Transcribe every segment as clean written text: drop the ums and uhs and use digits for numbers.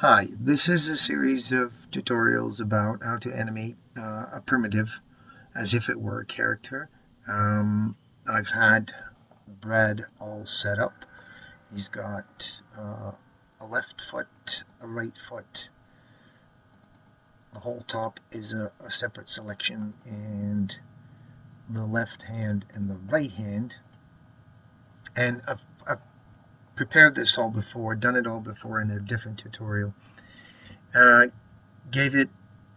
Hi, this is a series of tutorials about how to animate a primitive as if it were a character. Um, I've had Brad all set up. He's got a left foot, a right foot. The whole top is a separate selection, and the left hand and the right hand. And I've prepared this all before, done it all before in a different tutorial. Uh, Gave it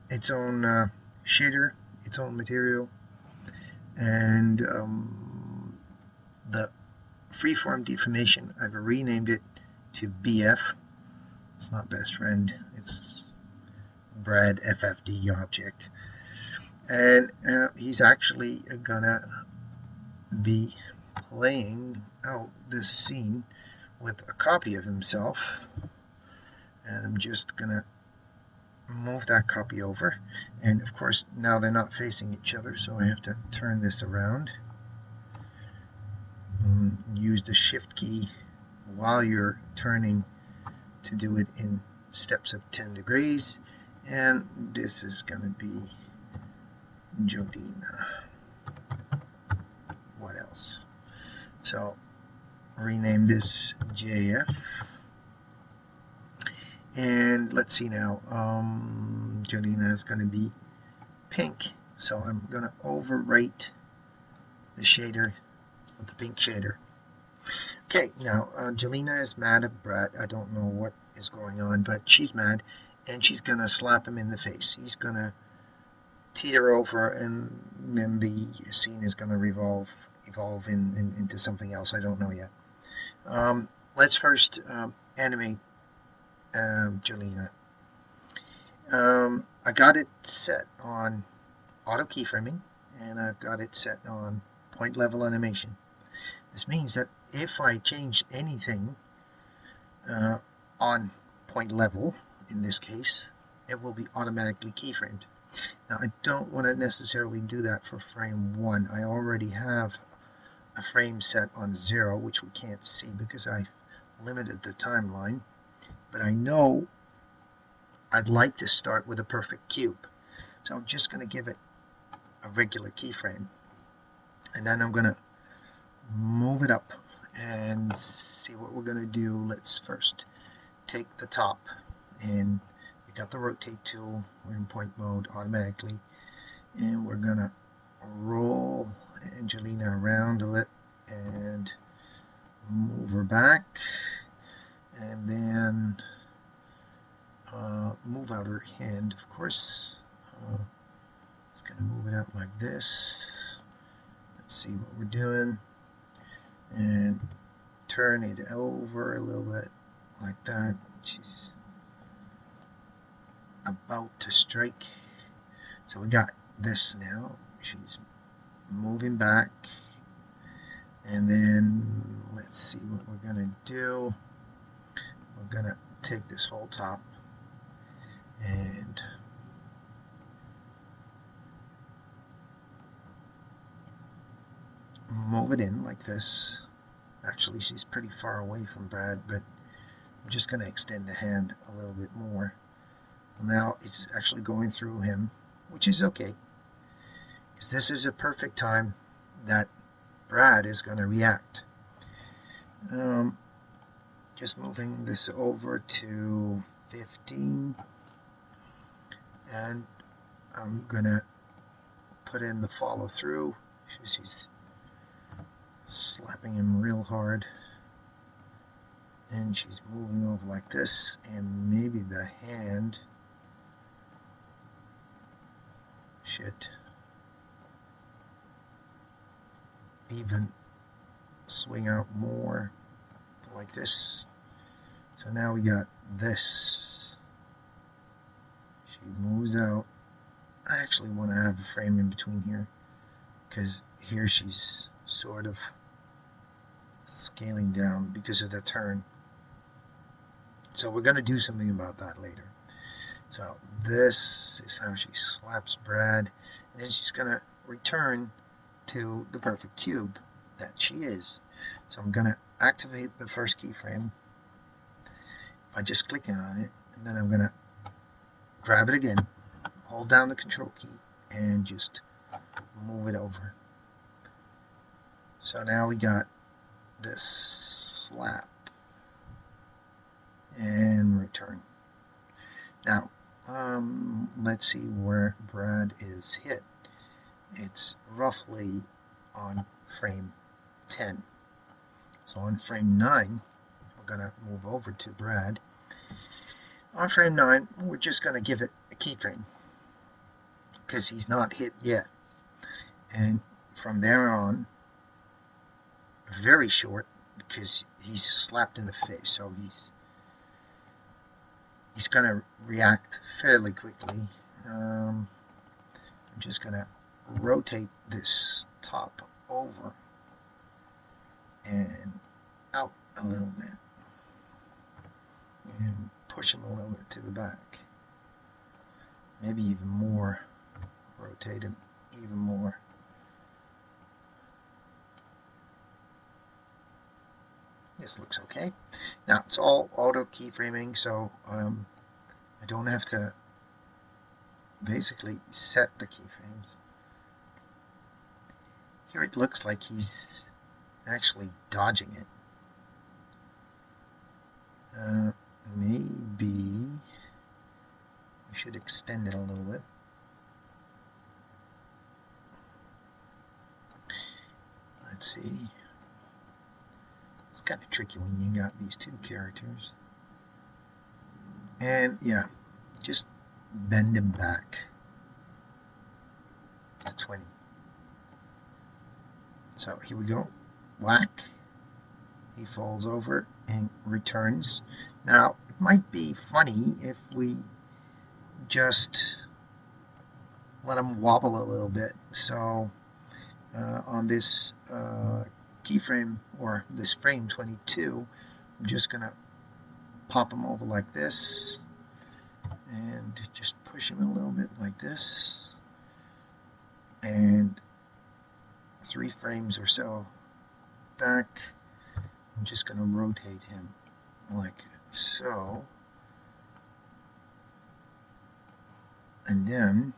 its own shader, its own material, and the freeform deformation, I've renamed it to BF. It's not best friend, it's Brad FFD object. And he's actually gonna be playing out this scene with a copy of himself. And I'm just gonna move that copy over. And of course, now they're not facing each other, so I have to turn this around. Use the shift key while you're turning to do it in steps of 10 degrees. And this is going to be Jodina. What else? So rename this JF. And let's see now. Jodina is going to be pink. So I'm going to overwrite the shader with the pink shader. Okay, now Jelena is mad at Brett. I don't know what is going on, but she's mad, and she's gonna slap him in the face. He's gonna teeter over, and then the scene is gonna evolve into something else. I don't know yet. Let's first animate Jelena. I got it set on auto keyframing, and I've got it set on point level animation. This means that if I change anything on point level, in this case, it will be automatically keyframed. Now, I don't want to necessarily do that for frame 1. I already have a frame set on 0, which we can't see because I limited the timeline. But I know I'd like to start with a perfect cube. So I'm just going to give it a regular keyframe. And then I'm going to move it up and see what we're going to do. Let's first take the top, and we got the rotate tool. We're in point mode automatically, and we're going to roll Angelina around a bit and move her back, and then move out her hand, of course. It's going to move it out like this. Let's see what we're doing. And turn it over a little bit like that. She's about to strike. So we got this now. She's moving back. And then let's see what we're going to do. We're going to take this whole top and move it in like this. Actually, she's pretty far away from Brad, but I'm just going to extend the hand a little bit more. Now it's actually going through him, which is okay, because this is a perfect time that Brad is going to react. Just moving this over to 15, and I'm going to put in the follow through. She's slapping him real hard, and she's moving over like this, and maybe the hand should even swing out more like this. So now we got this. She moves out. I actually want to have a frame in between here, because here she's sort of scaling down because of the turn. So we're going to do something about that later. So this is how she slaps Brad, and then she's going to return to the perfect cube that she is. So I'm going to activate the first keyframe by just clicking on it, And then I'm going to grab it again, hold down the control key, and just move it over. So now we got this slap and return. Now, let's see where Brad is hit. It's roughly on frame 10. So on frame 9, we're going to move over to Brad. On frame 9, we're just going to give it a keyframe because he's not hit yet. And from there on, very short because he's slapped in the face, so he's going to react fairly quickly. I'm just going to rotate this top over and out a little bit and push him a little bit to the back. Maybe even more. Rotate him even more. This looks okay. Now it's all auto keyframing, so I don't have to basically set the keyframes. Here it looks like he's actually dodging it. Maybe we should extend it a little bit. Let's see. It's kind of tricky when you got these two characters. And yeah, just bend him back to 20. So here we go. Whack. He falls over and returns. Now, it might be funny if we just let him wobble a little bit. So on this keyframe, or this frame 22, I'm just going to pop him over like this and just push him a little bit like this, and 3 frames or so back, I'm just going to rotate him like so, and then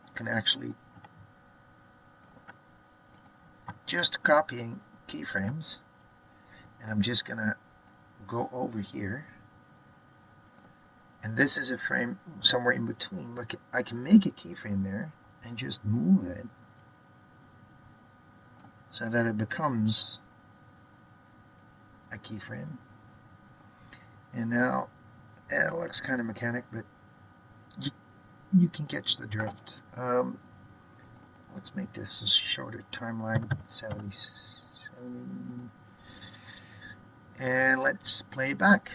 I can actually just copying keyframes, and I'm just going to go over here, and this is a frame somewhere in between, but I can make a keyframe there and just move it so that it becomes a keyframe. And now it looks kind of mechanic, but you can catch the drift. Let's make this a shorter timeline, 70, and let's play it back.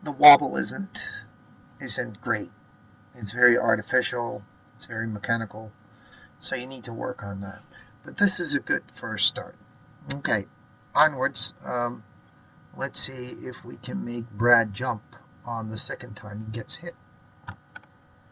The wobble isn't great. It's very artificial, it's very mechanical, so you need to work on that. But this is a good first start. Okay, onwards. Let's see if we can make Brad jump on the second time he gets hit.